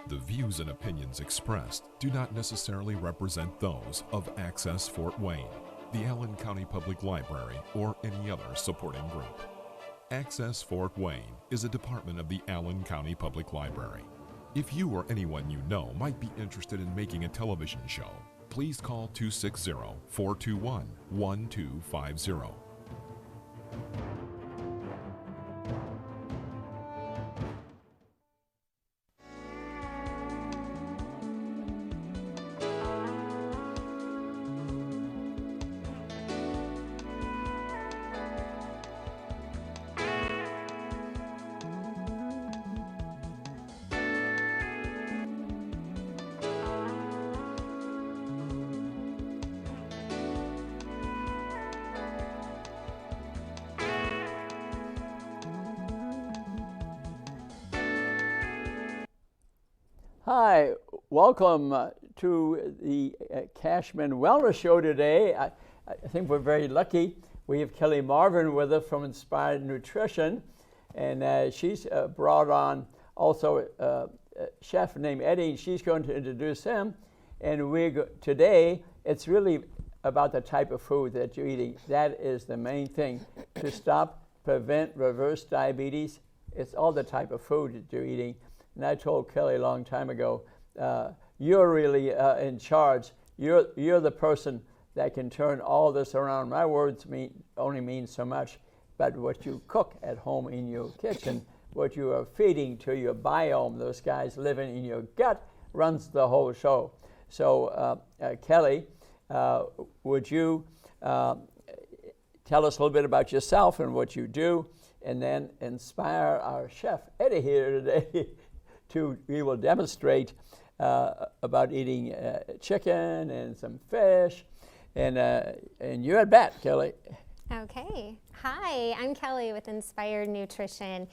The views and opinions expressed do not necessarily represent those of Access Fort Wayne, the Allen County Public Library, or any other supporting group. Access Fort Wayne is a department of the Allen County Public Library. If you or anyone you know might be interested in making a television show, please call 260-421-1250. Hi, welcome to the Kachmann Wellness Show today. I think we're very lucky. We have Kelly Marvin with us from Inspired Nutrition, and she's brought on also a chef named Eddie. She's going to introduce him, and today it's really about the type of food that you're eating. That is the main thing to stop, prevent, reverse diabetes. It's all the type of food that you're eating. And I told Kelly a long time ago, you're really in charge. You're the person that can turn all this around. My words only mean so much, but what you cook at home in your kitchen, what you are feeding to your biome, those guys living in your gut, runs the whole show. So Kelly, would you tell us a little bit about yourself and what you do, and then inspire our chef Eddie here today we will demonstrate about eating chicken and some fish, and you're at bat, Kelly. Okay. Hi, I'm Kelly with Inspired Nutrition.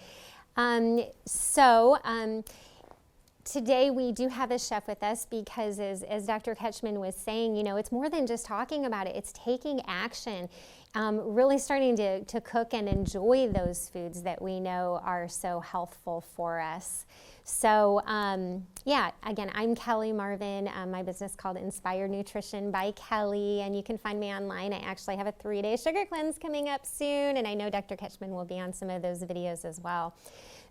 Today we do have a chef with us because as Dr. Kachmann was saying, it's more than just talking about it, it's taking action. Really starting to cook and enjoy those foods that we know are so healthful for us. So again, I'm Kelly Marvin. My business is called Inspired Nutrition by Kelly, and you can find me online. I actually have a 3-day sugar cleanse coming up soon, and I know Dr. Kachmann will be on some of those videos as well.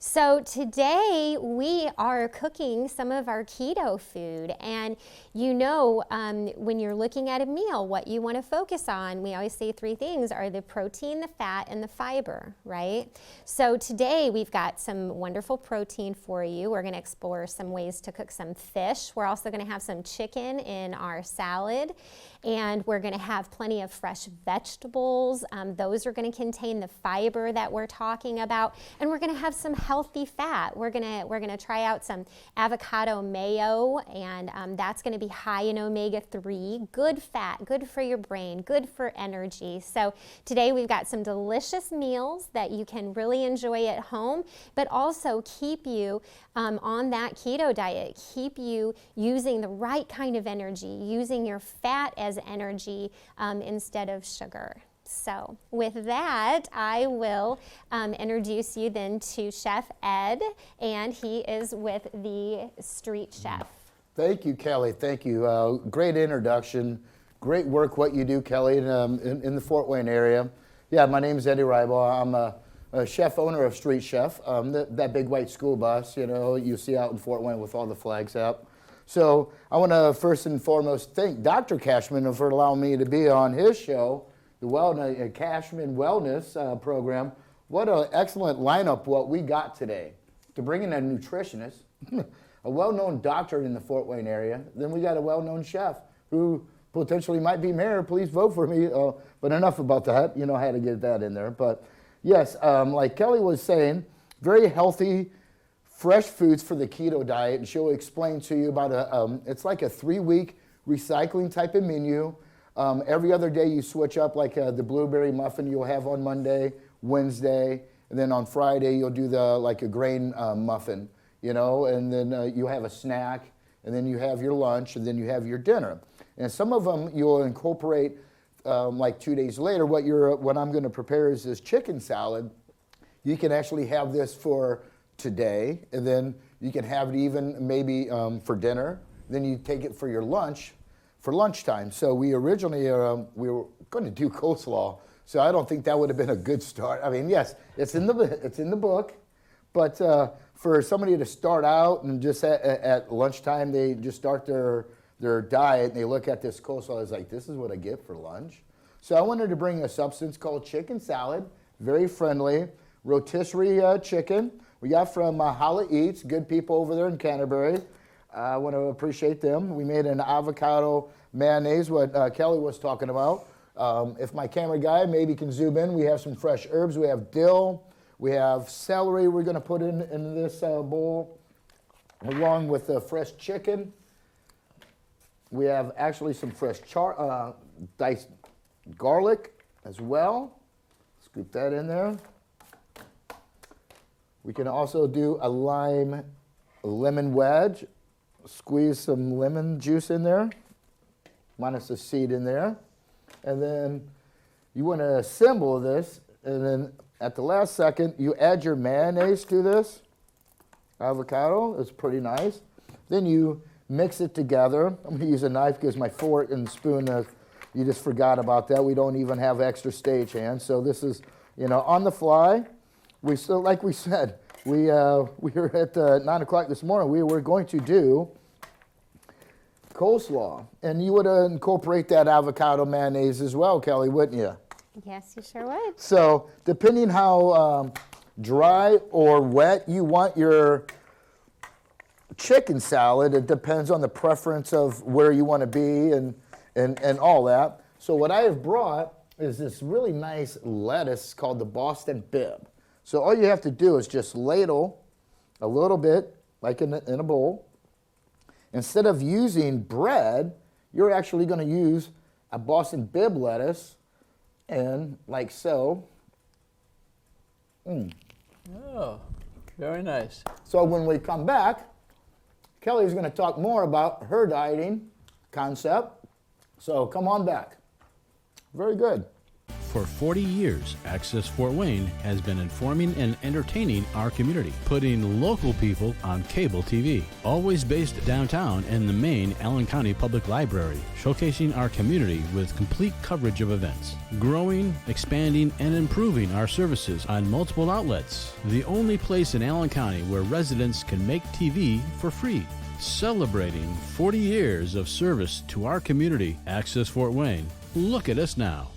So today we are cooking some of our keto food, and when you're looking at a meal, what you want to focus on, we always say 3 things are the protein, the fat, and the fiber, right? So today we've got some wonderful protein for you. We're going to explore some ways to cook some fish. We're also going to have some chicken in our salad, and we're going to have plenty of fresh vegetables. Those are going to contain the fiber that we're talking about, and we're going to have some healthy fat. We're gonna try out some avocado mayo, and that's going to be high in omega-3, good fat, good for your brain, good for energy. So today we've got some delicious meals that you can really enjoy at home, but also keep you on that keto diet, keep you using the right kind of energy, using your fat as energy instead of sugar. So with that, I will introduce you then to Chef Ed, and he is with the Street Chef. Thank you, Kelly. Thank you. Great introduction. Great work what you do, Kelly, in the Fort Wayne area. Yeah, my name is Eddie Rybaugh. I'm a chef owner of Street Chef, that big white school bus, you see out in Fort Wayne with all the flags up. So I want to first and foremost thank Dr. Kachmann for allowing me to be on his show, the Kachmann Wellness program. What an excellent lineup what we got today. To bring in a nutritionist, a well-known doctor in the Fort Wayne area, then we got a well-known chef who potentially might be mayor. Please vote for me. But enough about that. I had to get that in there. But yes, like Kelly was saying, very healthy, fresh foods for the keto diet. And she'll explain to you about it's like a 3-week recycling type of menu. Every other day you switch up, like the blueberry muffin you'll have on Monday, Wednesday, and then on Friday you'll do like a grain muffin, and then you have a snack, and then you have your lunch, and then you have your dinner. And some of them you'll incorporate like 2 days later. What I'm going to prepare is this chicken salad. You can actually have this for today, and then You can have it even maybe for dinner. Then you take it for your lunch, for lunchtime. So we originally, we were going to do coleslaw. So I don't think that would have been a good start. I mean, yes, it's in the book, but for somebody to start out and just at lunchtime, they just start their diet and they look at this coleslaw, it's like, this is what I get for lunch. So I wanted to bring a substance called chicken salad, very friendly, rotisserie chicken. We got from Holla Eats, good people over there in Canterbury. I want to appreciate them. We made an avocado mayonnaise, what Kelly was talking about. If my camera guy maybe can zoom in, we have some fresh herbs. We have dill, we have celery we're going to put in this bowl, along with the fresh chicken. We have actually some fresh diced garlic as well. Scoop that in there. We can also do a lemon wedge. Squeeze some lemon juice in there, minus the seed in there. And then you want to assemble this, and then at the last second, you add your mayonnaise to this avocado. It's pretty nice. Then you mix it together. I'm going to use a knife because my fork and spoon, you just forgot about that. We don't even have extra stagehands. So this is, on the fly. We still, like we said, we were at 9 o'clock this morning. We were going to do coleslaw, and you would incorporate that avocado mayonnaise as well, Kelly, wouldn't you? Yes, you sure would. So depending how dry or wet you want your chicken salad, it depends on the preference of where you want to be and all that. So what I have brought is this really nice lettuce called the Boston Bib. So all you have to do is just ladle a little bit, like in a bowl. Instead of using bread, you're actually going to use a Boston Bib lettuce, and like so. Oh, very nice. So when we come back, Kelly's going to talk more about her dieting concept. So come on back. Very good. For 40 years, Access Fort Wayne has been informing and entertaining our community, putting local people on cable TV. Always based downtown in the main Allen County Public Library, showcasing our community with complete coverage of events. Growing, expanding, and improving our services on multiple outlets. The only place in Allen County where residents can make TV for free. Celebrating 40 years of service to our community, Access Fort Wayne. Look at us now.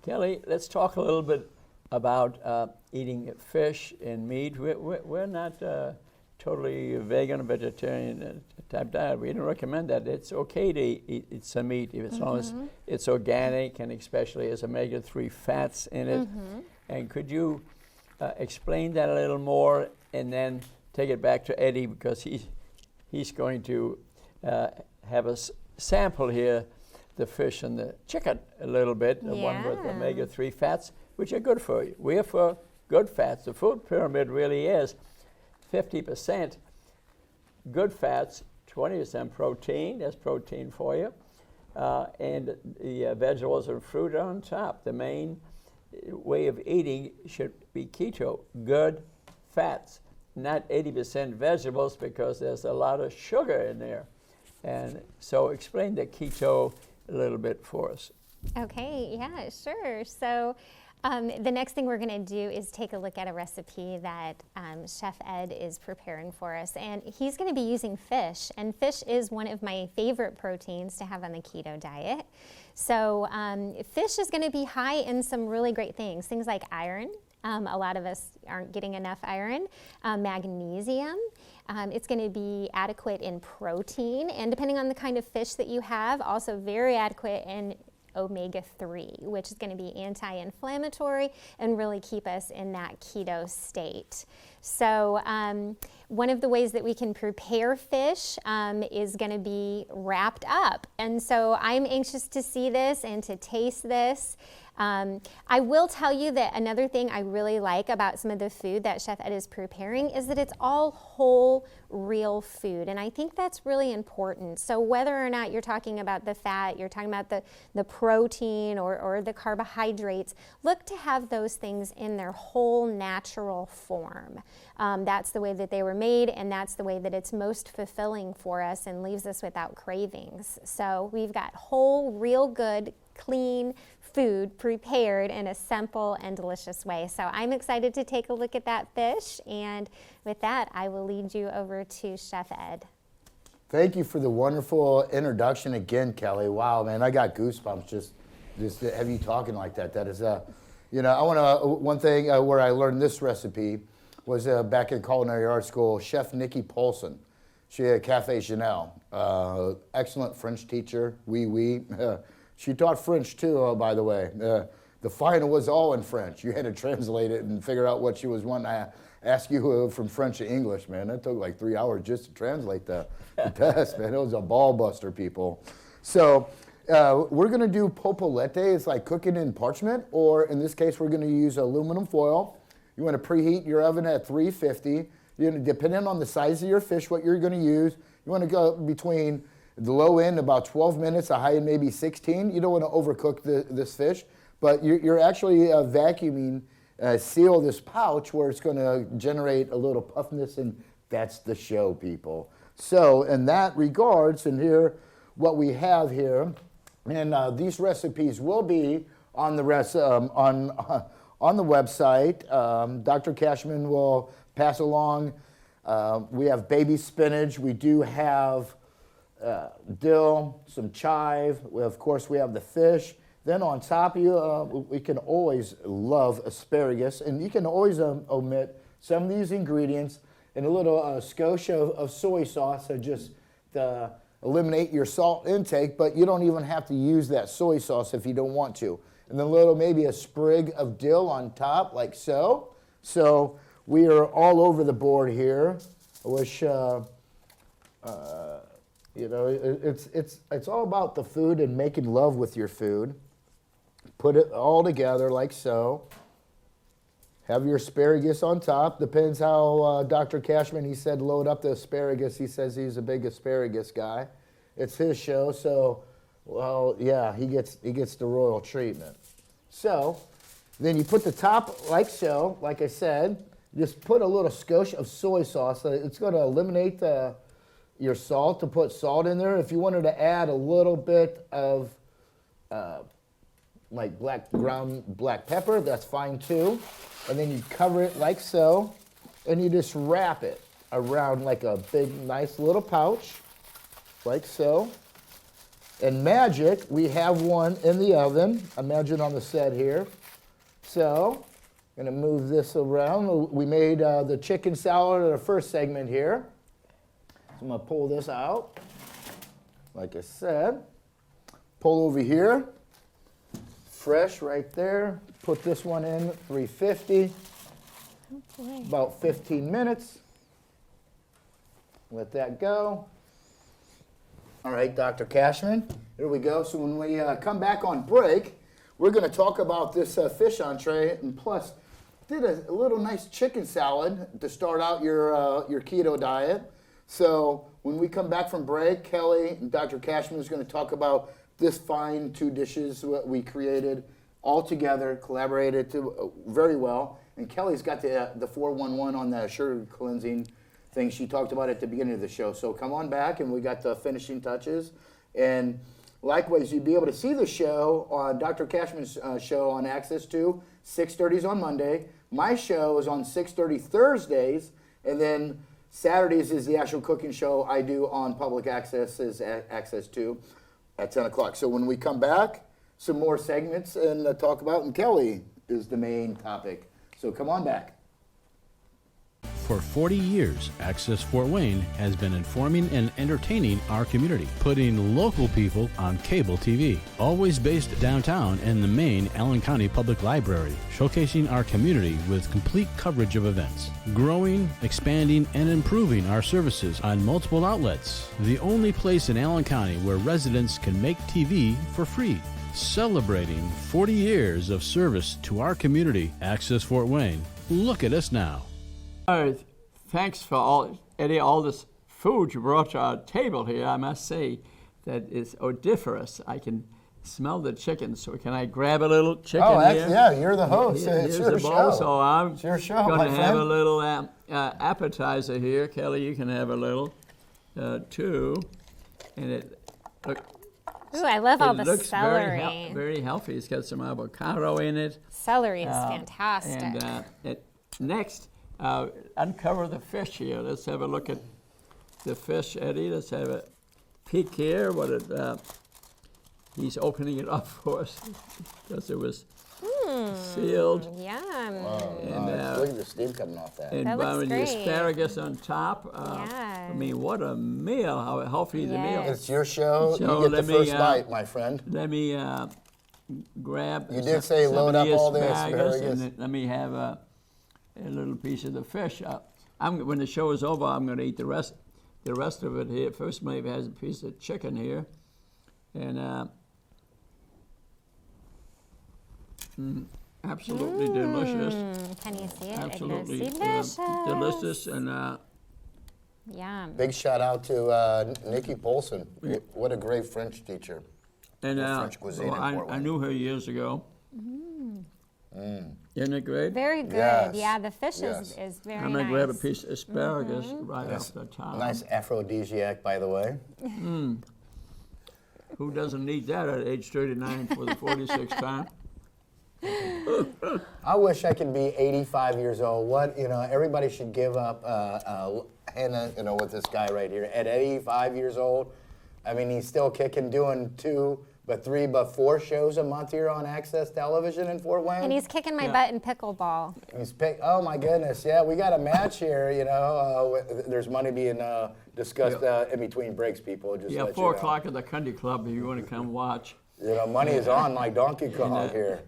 Kelly, let's talk a little bit about eating fish and meat. We're not totally vegan or vegetarian type diet. We don't recommend that. It's okay to eat some meat as long as it's organic, and especially as omega-3 fats in it. And could you explain that a little more, and then take it back to Eddie, because he's going to have a sample here, the fish and the chicken a little bit, the one with omega-3 fats, which are good for you. We're for good fats. The food pyramid really is 50% good fats, 20% protein. That's protein for you. And the vegetables and fruit are on top. The main way of eating should be keto, good fats, not 80% vegetables, because there's a lot of sugar in there. And so explain the keto a little bit for us. Okay, yeah, sure. So the next thing we're going to do is take a look at a recipe that Chef Ed is preparing for us. And he's going to be using fish. And fish is one of my favorite proteins to have on the keto diet. So fish is going to be high in some really great things like iron. A lot of us aren't getting enough iron, magnesium. It's going to be adequate in protein, and depending on the kind of fish that you have, also very adequate in omega-3, which is going to be anti-inflammatory and really keep us in that keto state. So one of the ways that we can prepare fish is going to be wrapped up. And so I'm anxious to see this and to taste this. I will tell you that another thing I really like about some of the food that Chef Ed is preparing is that it's all whole, real food. And I think that's really important. So whether or not you're talking about the fat, you're talking about the protein or the carbohydrates, look to have those things in their whole natural form. That's the way that they were made, and that's the way that it's most fulfilling for us and leaves us without cravings. So we've got whole, real good, clean food prepared in a simple and delicious way. So I'm excited to take a look at that fish, and with that, I will lead you over to Chef Ed. Thank you for the wonderful introduction again, Kelly. Wow, man, I got goosebumps just to have you talking like that. That is, you know, I want to, one thing where I learned this recipe was back in culinary art school, Chef Nikki Polson. She had Cafe Janelle, excellent French teacher, oui. She taught French too, by the way. The final was all in French. You had to translate it and figure out what she was wanting to ask you from French to English, man. That took like 3 hours just to translate the test, man. It was a ball buster, people. So we're gonna do popolete. It's like cooking in parchment, or in this case, we're gonna use aluminum foil. You wanna preheat your oven at 350. Depending on the size of your fish, what you're gonna use, you wanna go between the low end about 12 minutes, the high end maybe 16. You don't want to overcook this fish, but you're actually vacuuming, seal this pouch where it's going to generate a little puffiness, and that's the show, people. So in that regards, and here, what we have here, and these recipes will be on the on the website. Dr. Kachmann will pass along. We have baby spinach. We do have dill, some chive. Of course, we have the fish. Then on top of you, we can always love asparagus, and you can always omit some of these ingredients and a little skosh of soy sauce to just eliminate your salt intake, but you don't even have to use that soy sauce if you don't want to. And then maybe a sprig of dill on top, like so. So we are all over the board here. I wish, you know, it's all about the food and making love with your food. Put it all together like so. Have your asparagus on top. Depends how Dr. Kachmann, he said load up the asparagus. He says he's a big asparagus guy. It's his show, so, well, yeah, he gets the royal treatment. So then you put the top like so, like I said. Just put a little skosh of soy sauce. It's going to eliminate your salt, to put salt in there. If you wanted to add a little bit of like ground black pepper, that's fine too. And then you cover it like so, and you just wrap it around like a big, nice little pouch, like so. And magic, we have one in the oven. Imagine on the set here. So, I'm gonna move this around. We made the chicken salad in the first segment here. So I'm gonna pull this out, like I said. Pull over here, fresh right there. Put this one in, 350, about 15 minutes. Let that go. All right, Dr. Kachmann, here we go. So when we come back on break, we're gonna talk about this fish entree, and plus did a little nice chicken salad to start out your keto diet. So when we come back from break, Kelly and Dr. Kachmann is going to talk about this fine 2 dishes that we created all together, collaborated very well. And Kelly's got the 411 on the sugar cleansing thing she talked about at the beginning of the show. So come on back, and we got the finishing touches. And likewise, you'll be able to see the show on Dr. Kachmann's show on Access 2, 6:30 on Monday. My show is on 6:30 Thursdays, and then Saturdays is the actual cooking show I do on public access, is Access 2 at 10 o'clock. So when we come back, some more segments and talk about, and Kelly is the main topic. So come on back. For 40 years, Access Fort Wayne has been informing and entertaining our community, putting local people on cable TV. Always based downtown in the main Allen County Public Library, showcasing our community with complete coverage of events. Growing, expanding, and improving our services on multiple outlets. The only place in Allen County where residents can make TV for free. Celebrating 40 years of service to our community, Access Fort Wayne. Look at us now. Thanks for Eddie, all this food you brought to our table here. I must say that is odoriferous. I can smell the chicken. So can I grab a little chicken here? Yeah, you're the host. It's your show. So I'm it's your show, going to have friend. a little appetizer here. Kelly, you can have a little too. And it Ooh, I love all the looks celery. very healthy. It's got some avocado in it. Celery is fantastic. And next, uncover the fish here. Let's have a look at the fish, Eddie. Let's have a peek here. He's opening it up for us because it was sealed. Yum. And, Look at the steam coming off that. And That looks the great. asparagus on top. Yeah. I mean, what a meal! How healthy the meal. Yes. It's your show. So You get the let me, first bite, my friend. Let me grab. You did say some load of up all the asparagus, asparagus. and then let me have a little piece of the fish. When the show is over, I'm going to eat the rest of it here. First, maybe has a piece of chicken here, and absolutely delicious. Can you see it? Absolutely It is delicious. delicious, and Yum. Big shout out to Nikki Polson. What a great French teacher. and French cuisine in Fort I Wayne. knew her years ago. Isn't it great? Very good. Yes. Yeah, the fish Yes. is very I'm nice. gonna grab a piece of asparagus right off the top. Nice aphrodisiac, by the way. Who doesn't need that at age 39 for the 46th time? I wish I could be 85 years old. Everybody should give up Hannah, with this guy right here. At 85 years old, I mean, he's still kicking, doing 2, but 3, but 4 shows a month here on Access Television in Fort Wayne. And he's kicking my butt in pickleball. Oh my goodness, yeah, we got a match here, there's money being discussed in between breaks, people. Just Yeah, let 4 you know. o'clock at the country club if you want to come watch. Money is on like Donkey Kong here.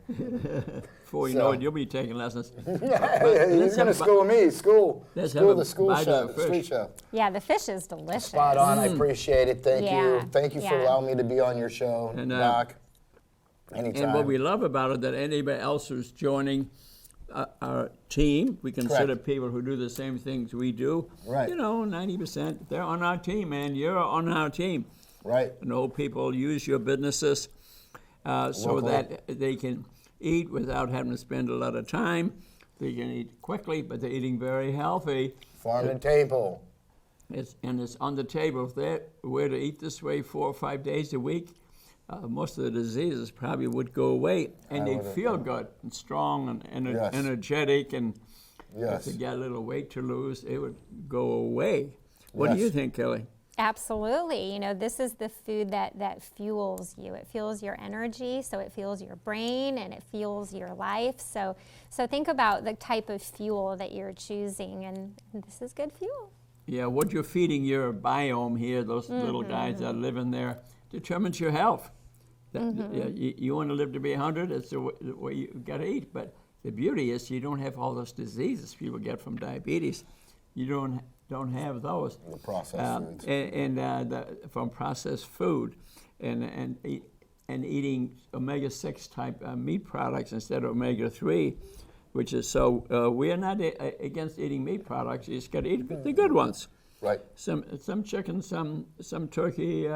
Before you know it, you'll be taking lessons. He's going to school me, school Let's school have the a school bite of chef, the street fish. chef. Yeah, the fish is delicious. Spot on, I appreciate it, thank you. Yeah, Thank you for yeah. allowing me to be on your show, And, Doc. Anytime. And what we love about it, that anybody else who's joining our team, we consider Correct. people who do the same things we do. Right. 90%, they're on our team, man. You're on our team. Right. People use your businesses so Local. that they can eat without having to spend a lot of time. They can eat quickly, but they're eating very healthy. Farm to table. It's on the table. If they were to eat this way 4 or 5 days a week, most of the diseases probably would go away, and they'd feel good and strong and Yes. energetic, and Yes. if they got a little weight to lose, it would go away. What do Yes. you think, Kelly? Absolutely. This is the food that fuels you. It fuels your energy, so it fuels your brain and it fuels your life. So think about the type of fuel that you're choosing, and this is good fuel. Yeah, what you're feeding your biome here, those little guys that live in there, determines your health. You want to live to be 100, that's the way you got to eat. But the beauty is you don't have all those diseases people get from diabetes. You don't have those. The processed foods. From processed food, and eating omega-6 type meat products instead of omega-3, which is we are not against eating meat products. You just got to eat the good ones. Right. Some chicken, some turkey,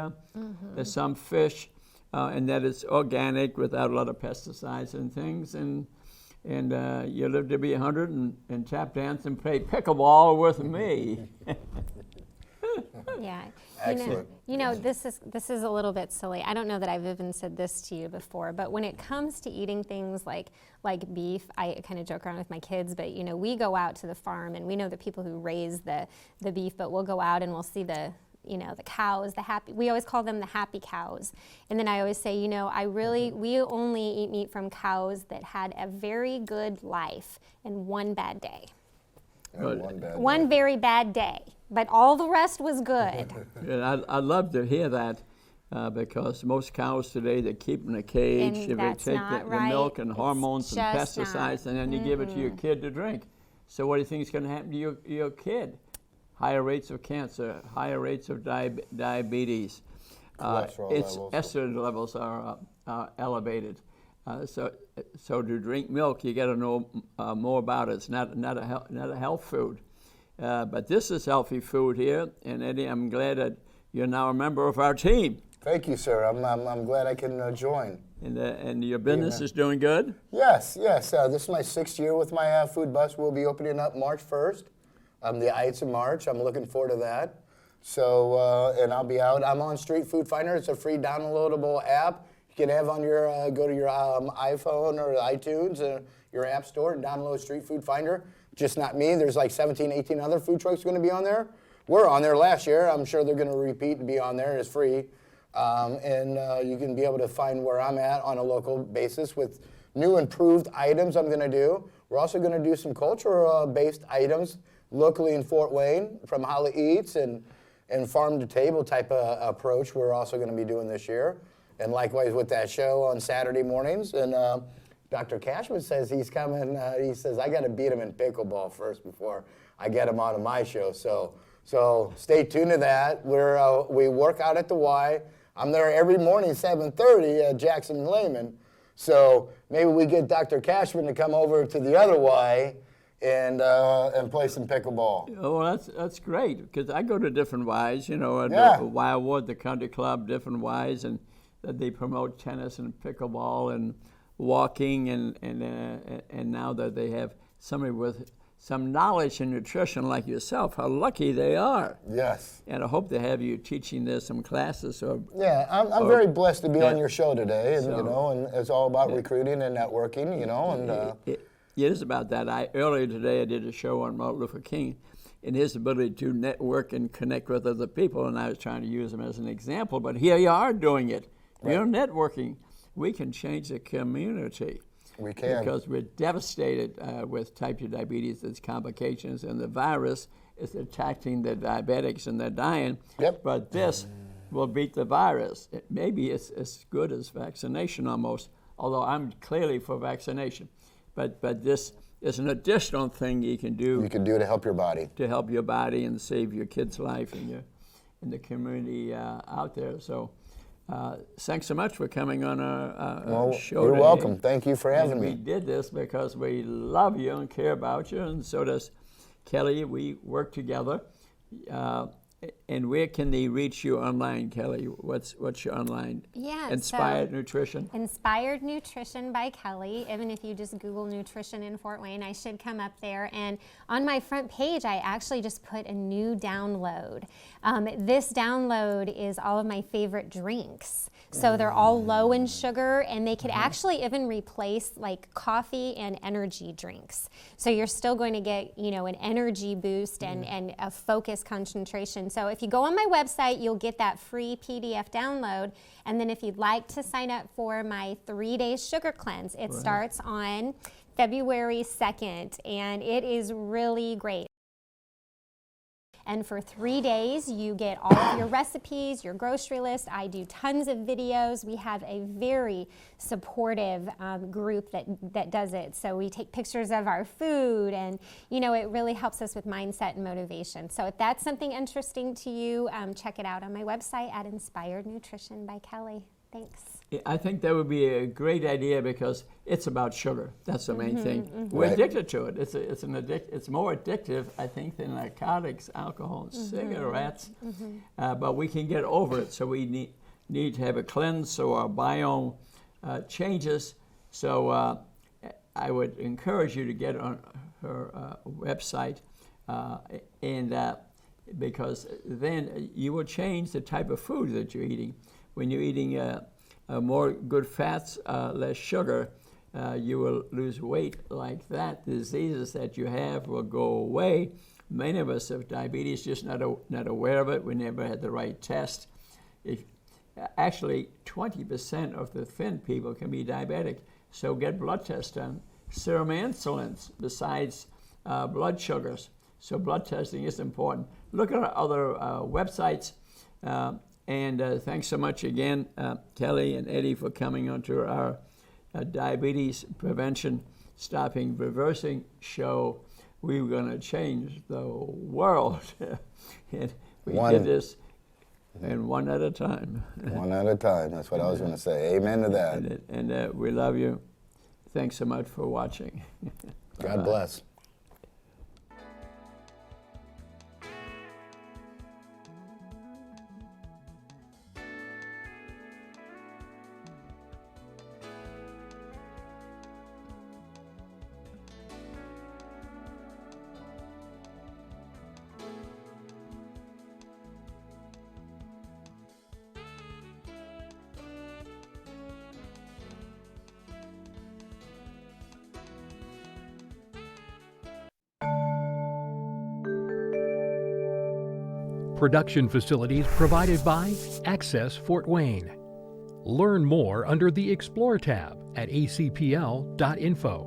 some fish, and that it's organic without a lot of pesticides and things, and you live to be 100 and tap dance and play pickleball with me. Yeah. Excellent. This is a little bit silly. I don't know that I've even said this to you before, but when it comes to eating things like beef, I kind of joke around with my kids, but we go out to the farm and we know the people who raise the beef, but we'll go out and we'll see the cows, we always call them the happy cows. And then I always say, we only eat meat from cows that had a very good life and one bad day. One very bad day, but all the rest was good. And I'd love to hear that because most cows today, they keep in a cage. And If that's they take not the right. milk and hormones and just pesticides, and then you give it to your kid to drink. So what do you think is going to happen to your kid? Higher rates of cancer, higher rates of diabetes. Cholesterol its levels. estrogen levels are elevated. So to drink milk, you got to know more about it. It's not a health food, but this is healthy food here. And Eddie, I'm glad that you're now a member of our team. Thank you, sir. I'm glad I can join. And your business is doing good? Yes. This is my 6th year with my food bus. We'll be opening up March 1st, the Ides of March. I'm looking forward to that. So, and I'll be out. I'm on Street Food Finder. It's a free downloadable app. You can have on your, go to your iPhone or iTunes, your app store, and download Street Food Finder. Just not me. There's like 17, 18 other food trucks going to be on there. We're on there last year. I'm sure they're going to repeat and be on there. It's free. You can be able to find where I'm at on a local basis with new improved items I'm going to do. We're also going to do some cultural-based items locally in Fort Wayne from how it eats and farm-to-table type of approach we're also going to be doing this year. And likewise with that show on Saturday mornings. And Dr. Kachmann says he's coming. He says, I got to beat him in pickleball first before I get him on my show. So stay tuned to that. We work out at the Y. I'm there every morning, 7:30 at Jackson Lehman. So maybe we get Dr. Kachmann to come over to the other Y and play some pickleball. Oh, well, that's great, because I go to different Ys, the Wildwood, the country club, different Ys, and they promote tennis and pickleball and walking, and now that they have somebody with some knowledge in nutrition like yourself, how lucky they are. Yes. And I hope to have you teaching there some classes. I'm very blessed to be on your show today, and and it's all about recruiting and networking, It is about that. Earlier today I did a show on Martin Luther King and his ability to network and connect with other people, and I was trying to use him as an example, but here you are doing it. Right. You're networking. We can change the community. We can. Because we're devastated with type 2 diabetes, its complications, and the virus is attacking the diabetics and they're dying. Yep. But this will beat the virus. Maybe it's as good as vaccination almost, although I'm clearly for vaccination. But this is an additional thing you can do. You can do to help your body. To help your body and save your kid's life and the community out there. So. Thanks so much for coming on our show You're today. welcome. Thank you for having me. We did this because we love you and care about you, and so does Kelly. We work together. And where can they reach you online, Kelly? What's your online? Yeah, Inspired Nutrition. Inspired Nutrition by Kelly. Even if you just Google nutrition in Fort Wayne, I should come up there. And on my front page, I actually just put a new download. This download is all of my favorite drinks. So they're all low in sugar, and they could actually even replace like coffee and energy drinks. So you're still going to get, an energy boost and a focus concentration. So if you go on my website, you'll get that free PDF download. And then if you'd like to sign up for my 3-day sugar cleanse, it starts on February 2nd, and it is really great. And for 3 days, you get all of your recipes, your grocery list. I do tons of videos. We have a very supportive group that does it. So we take pictures of our food, and it really helps us with mindset and motivation. So if that's something interesting to you, check it out on my website at Inspired Nutrition by Kelly. Thanks. I think that would be a great idea because it's about sugar. That's the main thing. We're addicted to it. It's more addictive, I think, than narcotics, alcohol, and cigarettes. But we can get over it. So we need to have a cleanse so our biome changes. So I would encourage you to get on her website, because then you will change the type of food that you're eating. When you're eating more good fats, less sugar, you will lose weight like that. Diseases that you have will go away. Many of us have diabetes, just not aware of it. We never had the right test. Actually, 20% of the thin people can be diabetic, so get blood tests done. Serum insulins besides blood sugars. So blood testing is important. Look at our other websites. And thanks so much again, Kelly and Eddie, for coming onto our diabetes prevention, stopping, reversing show. We were going to change the world. And we did this And one at a time. One at a time. That's what I was going to say. Amen to that. And we love you. Thanks so much for watching. God bless. Production facilities provided by Access Fort Wayne. Learn more under the Explore tab at acpl.info.